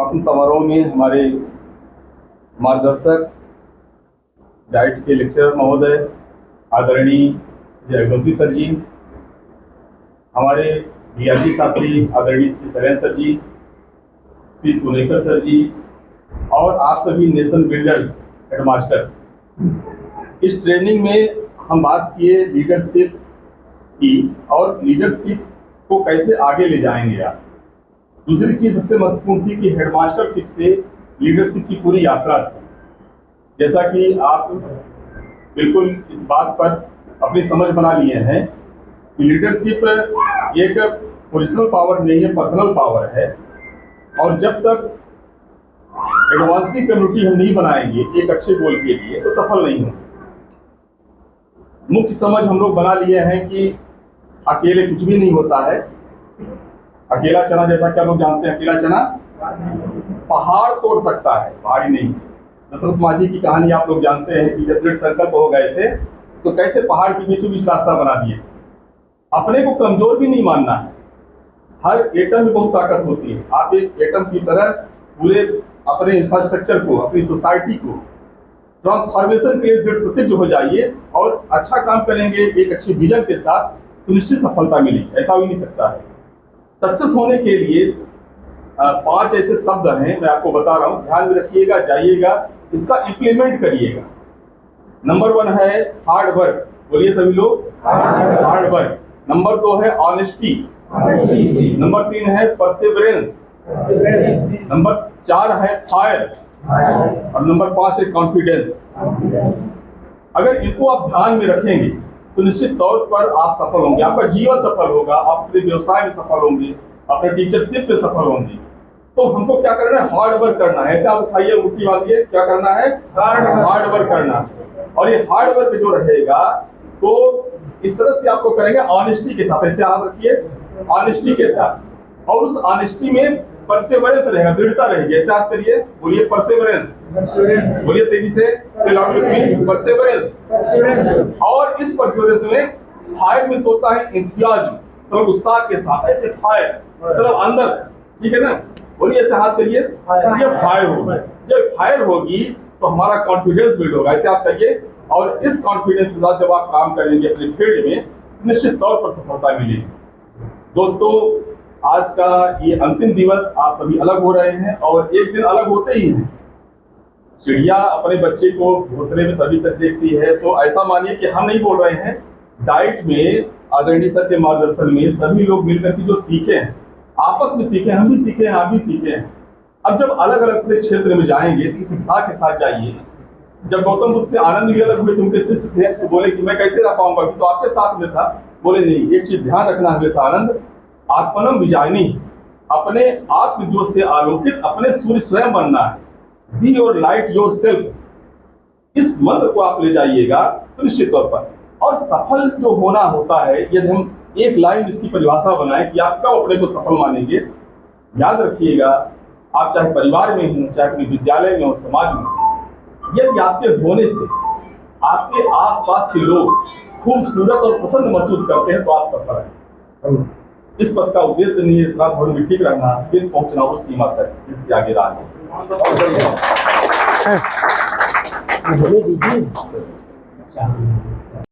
समापन समारोह में हमारे मार्गदर्शक, डाइट के लेक्चरर महोदय आदरणीय जयगोपी सर जी, हमारे डीआरजी साथी आदरणीय श्री सरेन सर जी, श्री सोनेकर सर जी और आप सभी नेशन बिल्डर्स हेडमास्टर्स, इस ट्रेनिंग में हम बात किए लीडरशिप की और लीडरशिप को कैसे आगे ले जाएंगे आप। दूसरी चीज सबसे महत्वपूर्ण थी कि हेडमास्टरशिप से लीडरशिप की पूरी यात्रा थी। जैसा कि आप बिल्कुल इस बात पर अपनी समझ बना लिए हैं कि लीडरशिप एक पोजिशनल पावर नहीं है, पर्सनल पावर है। और जब तक एडवांसिंग कम्युनिटी हम नहीं बनाएंगे एक अच्छे गोल के लिए तो सफल नहीं होंगे। मुख्य समझ हम लोग बना लिए हैं कि अकेले कुछ भी नहीं होता है। अकेला चना, जैसा कि आप लोग जानते हैं, अकेला चना पहाड़ तोड़ सकता है, पहाड़ी नहीं। दशरथ माझी की कहानी आप लोग जानते हैं कि जब दृढ़ संकल्प हो गए थे तो कैसे पहाड़ के बीचों बीच रास्ता बना दिए। अपने को कमजोर भी नहीं मानना है। हर एटम में बहुत ताकत होती है। आप एक एटम की तरह पूरे अपने इंफ्रास्ट्रक्चर को, अपनी सोसाइटी को ट्रांसफॉर्मेशन के लिए दृढ़ प्रतिज्ञ हो जाइए और अच्छा काम करेंगे एक अच्छी विजन के साथ तो निश्चित सफलता मिलेगी। ऐसा भी नहीं सकता है। सक्सेस होने के लिए 5 ऐसे शब्द हैं, मैं आपको बता रहा हूं, ध्यान में रखिएगा, जाइएगा, इसका इंप्लीमेंट करिएगा। नंबर 1 है हार्ड वर्क। बोलिए सभी लोग, हार्ड वर्क। नंबर 2 है ऑनेस्टी। नंबर 3 है परसेवरेंस। नंबर 4 है फायर और नंबर 5 है कॉन्फिडेंस। अगर इनको आप ध्यान में रखेंगे तो निश्चित तौर पर आप सफल होंगे। आपका जीवन सफल होगा, आप अपने व्यवसाय में सफल होंगे, अपने टीचरशिप में सफल होंगे। तो हमको क्या करना है? हार्ड वर्क करना है। ऐसे आप उठाइए, मुट्ठी बांधिए, क्या करना है? हार्ड वर्क करना है। और ये हार्ड वर्क जो रहेगा तो इस तरह से आपको करेंगे ऑनेस्टी के साथ। ऐसे आप रखिए, ऑनेस्टी के साथ। और उस ऑनेस्टी में परसेवरेंस रहेगा, दृढ़ता रहेगी। ऐसे आप करिए, बोलिए परसेवरेंस, बोलिए तेजी से, परसेवरेंस। और इस परसेवरेंस में फायर में होता है इंतजाज, तो उत्साह के साथ ऐसे फायर, मतलब अंदर, ठीक है ना? बोलिए ऐसे हाथ करिए, ये फायर होगी। जब फायर होगी तो हमारा कॉन्फिडेंस बिल्ड होगा। ऐसे आप करिए। और इस कॉन्फिडेंस के साथ जब आप काम करेंगे अपने फील्ड में, निश्चित तौर पर सफलता मिलेगी। दोस्तों, आज का ये अंतिम दिवस, आप सभी अलग हो रहे हैं और एक दिन अलग होते ही हैं। चिड़िया अपने बच्चे को घोंसले में तभी तक देखती है, तो ऐसा मानिए कि हम नहीं बोल रहे हैं। डाइट में आदरणीय सर के मार्गदर्शन में सभी लोग मिलकर के जो सीखे हैं, आपस में सीखे, हम भी सीखे हैं, आप भी सीखे हैं। अब जब अलग अलग अपने क्षेत्र में जाएंगे तो इस उत्साह के साथ जाइए। जब गौतम बुद्ध से आनंद भी अलग हुए तो उनके शिष्य थे, तो बोले कि मैं कैसे रह पाऊंगा, तो आपके साथ में था। बोले नहीं, एक चीज ध्यान रखना हमेशा, आनंद आत्मनम विजायनी, अपने आत्मजोत से आलोकित अपने सूर्य स्वयं बनना है। Be your light your self. इस मंत्र को आप ले जाइएगा तो निश्चित तौर पर, और सफल जो होना होता है, यदि हम एक लाइन इसकी परिभाषा बनाएं कि आप कब अपने को सफल मानेंगे, याद रखिएगा, आप चाहे परिवार में हो, चाहे अपने विद्यालय में हो, समाज में, यदि आपके होने से आपके आसपास के लोग खूबसूरत और पसंद महसूस करते हैं तो आप सफल हैं। इस पद का उद्देश्य नहीं है रात भर में ठीक रहना, फिर पहुंचना उस सीमा तक जिसके आगे राह है।